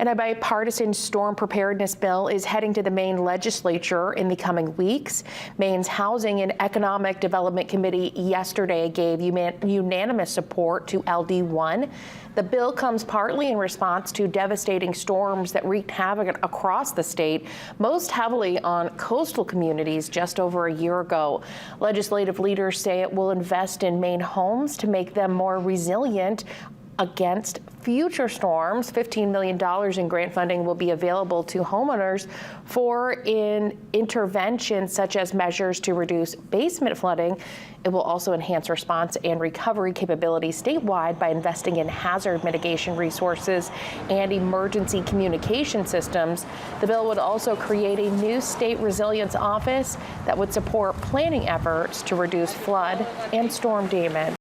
And a bipartisan storm preparedness bill is heading to the Maine legislature in the coming weeks. Maine's Housing and Economic Development Committee yesterday gave unanimous support to LD1. The bill comes partly in response to devastating storms that wreaked havoc across the state, most heavily on coastal communities just over a year ago. Legislative leaders say it will invest in Maine homes to make them more resilient against future storms. $15 million in grant funding will be available to homeowners for interventions such as measures to reduce basement flooding. It will also enhance response and recovery capabilities statewide by investing in hazard mitigation resources and emergency communication systems. The bill would also create a new state resilience office that would support planning efforts to reduce flood and storm damage.